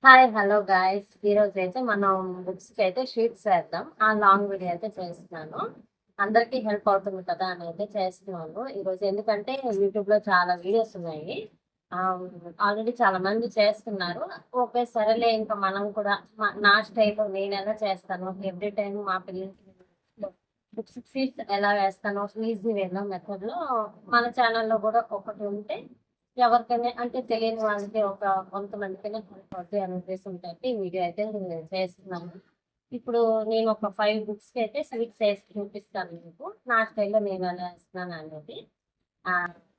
Hi hello guys ఈరోజు అయితే మనం బుక్స్కి అయితే షీట్స్ వేద్దాం. ఆ లాంగ్ వీడియో అయితే చేస్తున్నాను. అందరికీ హెల్ప్ అవుతుంది కదా అని అయితే చేస్తున్నాను ఈరోజు. ఎందుకంటే యూట్యూబ్లో చాలా వీడియోస్ ఉన్నాయి. ఆల్రెడీ చాలా మంది చేస్తున్నారు. ఓకే సరేలే, ఇంకా మనం కూడా నా స్టైల్లో నేను ఎలా చేస్తాను, ఎవ్రీ టైం మా పిల్లలకి బుక్స్ షీట్స్ ఎలా వేస్తానో ఈజీ వేలో మెథడ్లో మన ఛానల్లో కూడా ఒకటి ఉంటే ఎవరికైనా అంటే తెలియని వాళ్ళకి ఒక కొంతమందికైనా హెల్ప్ అవుతాయి అనే ఉద్దేశంతో ఈ వీడియో అయితే నేను చేస్తున్నాను. ఇప్పుడు నేను ఒక 5 బుక్స్‌కి అయితే స్వీట్స్ వేసి చూపిస్తాను మీకు. నా స్టైల్‌లో నేను ఎలా వేస్తున్నాను అనేది.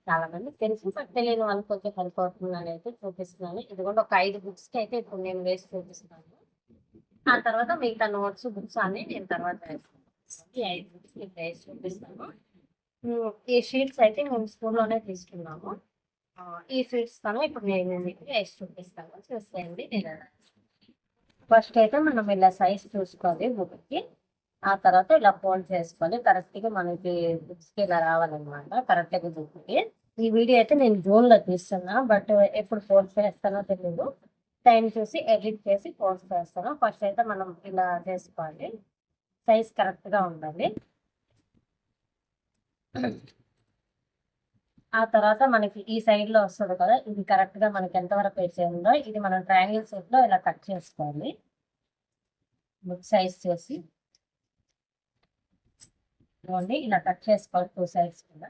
చాలా మందికి తెలుసు, బట్ తెలియని వాళ్ళకి కొంచెం హెల్ప్ అవుతుందని అయితే చూపిస్తున్నాను. ఇదిగోండి ఒక 5 బుక్స్‌కి అయితే ఇప్పుడు నేను వేసి చూపిస్తాను. ఆ తర్వాత మిగతా నోట్స్, బుక్స్ అన్నీ నేను తర్వాత వేస్తాను. ఈ 5 బుక్స్ మీకు వేసి చూపిస్తాను. ఈ షీట్స్ అయితే మేము స్కూల్‌లోనే తీసుకున్నాము. ఈ స్వీట్స్ ఇప్పుడు నేను మీకు వేసి చూపిస్తాను. చూసేయండి నేను ఎలా ఫస్ట్ అయితే మనం ఇలా సైజ్ చూసుకోవాలి బుక్కి. ఆ తర్వాత ఇలా ఫోల్డ్ చేసుకోవాలి. కరెక్ట్గా మనకి బుక్స్కి ఇలా రావాలన్నమాట, కరెక్ట్గా బుక్కి. ఈ వీడియో అయితే నేను జూన్లో తీస్తున్నా, బట్ ఎప్పుడు పోస్ట్ చేస్తానో తెలియదు. టైం చూసి ఎడిట్ చేసి పోస్ట్ చేస్తాను. ఫస్ట్ అయితే మనం ఇలా చేసుకోవాలి. సైజ్ కరెక్ట్గా ఉండాలి. ఆ తర్వాత మనకి ఈ సైడ్లో వస్తుంది కదా, ఇది కరెక్ట్గా మనకి ఎంతవరకు అయితే ఉందో ఇది మనం ట్రయాంగిల్ షేప్లో ఇలా కట్ చేసుకోవాలి. బుక్ సైజ్ చేసి ఇవ్వండి, ఇలా కట్ చేసుకోవాలి 2 సైడ్స్ కూడా.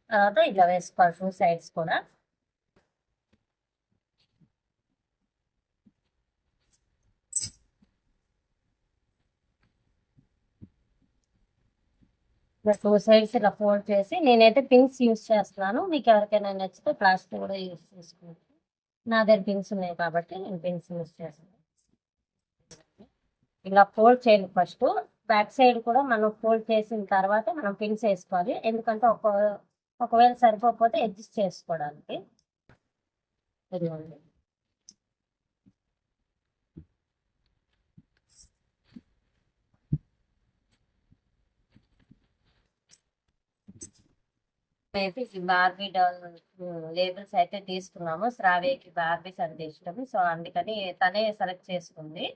తర్వాత ఇలా వేసుకోవాలి 2 సైడ్స్ కూడా. ఇలా 2 సైడ్స్ ఇలా ఫోల్డ్ చేసి నేనైతే పిన్స్ యూస్ చేస్తున్నాను. మీకు ఎవరికైనా నచ్చితే ప్లాస్టిక్ కూడా యూస్ చేసుకోవచ్చు. నా దగ్గర పిన్స్ ఉన్నాయి కాబట్టి నేను పిన్స్ యూస్ చేస్తాను. ఇలా ఫోల్డ్ చేయాలి ఫస్ట్. బ్యాక్ సైడ్ కూడా మనం ఫోల్డ్ చేసిన తర్వాత మనం పిన్స్ వేసుకోవాలి. ఎందుకంటే ఒకవేళ సరిపోకపోతే అడ్జస్ట్ చేసుకోవడానికి. ఇదిగోండి, అయితే ఈ బార్బీ డాల్ లేబుల్స్ అయితే తీసుకున్నాము. శ్రావ్యకి బార్బీస్ అంటే ఇష్టం, సో అందుకని తనే సెలెక్ట్ చేసుకుంది.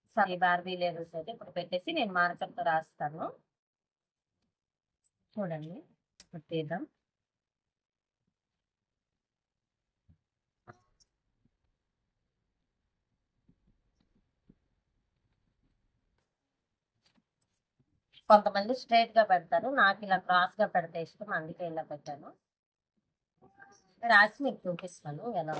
సో ఈ బార్బీ లేబుల్స్ అయితే ఇప్పుడు పెట్టేసి నేను మార్కర్తో రాస్తాను. చూడండి, ఇప్పుడు తీద్దాం. కొంతమంది స్ట్రైట్ గా పెడతారు, నాకు ఇలా క్రాస్ గా పెడితే ఇష్టం, అందుకే ఇలా పెట్టాను. రాసి మీకు చూపిస్తాను ఎలా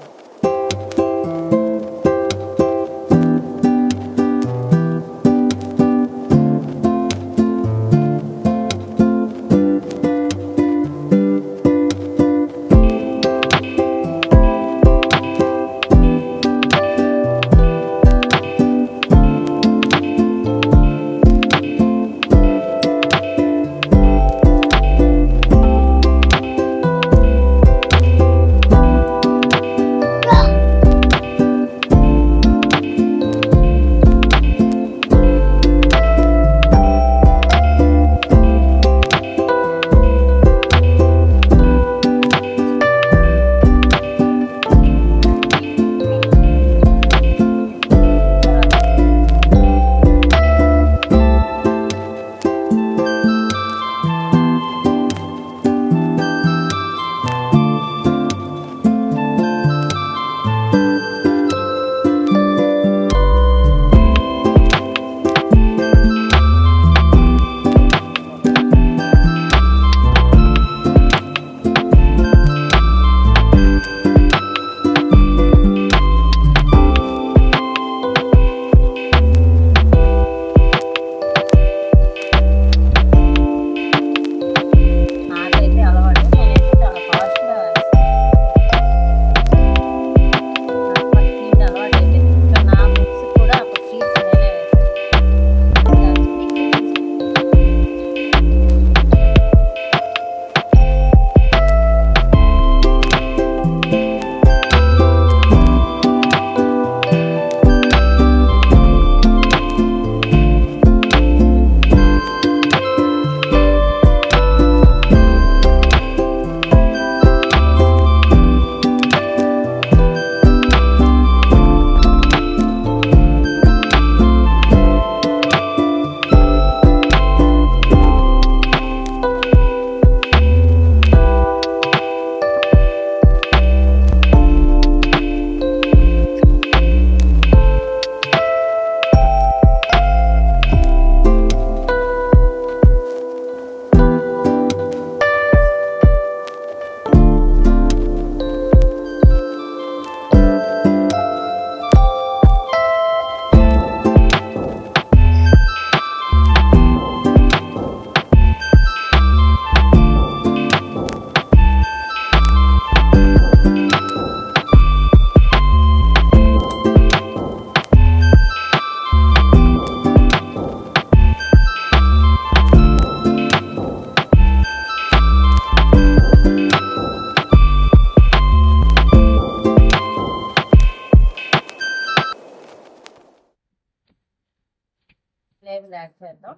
చేద్దాం.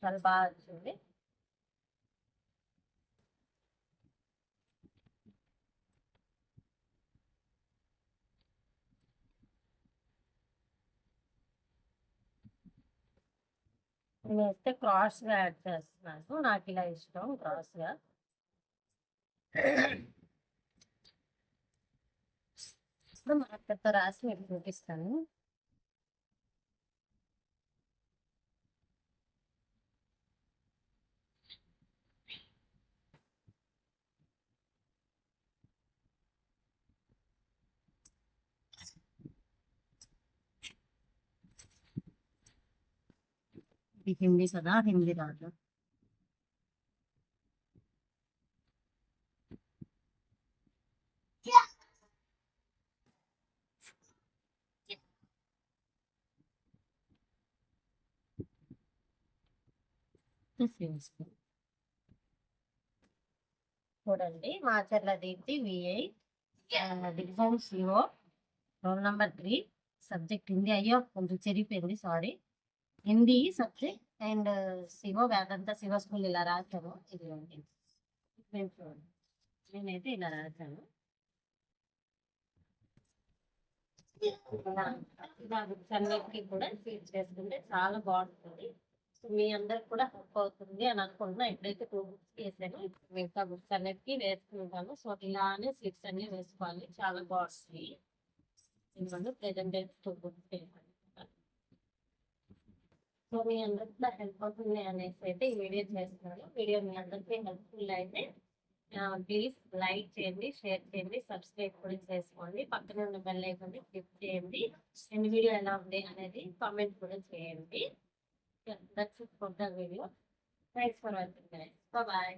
చాలా బాగా వచ్చింది. నేనైతే క్రాస్గా యాడ్ చేస్తున్నాను, నాకు ఇలా ఇష్టం క్రాస్గా. ఇప్పుడు మార్కర్తో రాసి మీకు చూపిస్తాను. ఇది హిందీ కదా, హిందీ రాదు. చూడండి, Macharla Deepthi VI, division CO, roll number 3, subject Hindi. అయ్యో కొంచెం చెరిగిపోయింది, sorry. Hindi subject and CO Vedanta Siva school ఇలా రాశాను. ఇదిగోండి, నేనైతే ఇలా రాశాను. ఇలా బుక్స్ అన్నిటికీ కూడా ఫీడ్ చేసుకుంటే చాలా బాగుంటుంది. సో మీ అందరికి కూడా హెల్ప్ అవుతుంది అని అనుకుంటున్నా. ఎప్పుడైతే 2 బుక్స్ వేసాను, మిగతా బుక్స్ అన్నిటికీ వేసుకుంటాను. సో ఇలానే స్లిప్స్ అన్ని వేసుకోవాలి, చాలా బాగుంటుంది. ఎందుకంటే ప్రెజెంట్ 2 బుక్స్ వేసాను. సో మీ అందరికి కూడా హెల్ప్ అవుతుంది అనేసి అయితే ఈ వీడియో చేస్తున్నాను. వీడియో మీ అందరికీ హెల్ప్ఫుల్ అయితే ప్లీజ్ లైక్ చేయండి, షేర్ చేయండి, సబ్స్క్రైబ్ కూడా చేసుకోండి. పక్కన ఉన్న బెల్ ఐకాన్ క్లిక్ చేయండి. అండ్ వీడియో ఎలా ఉంది అనేది కామెంట్ కూడా చేయండి. That's it for the video. Thanks for watching. Bye.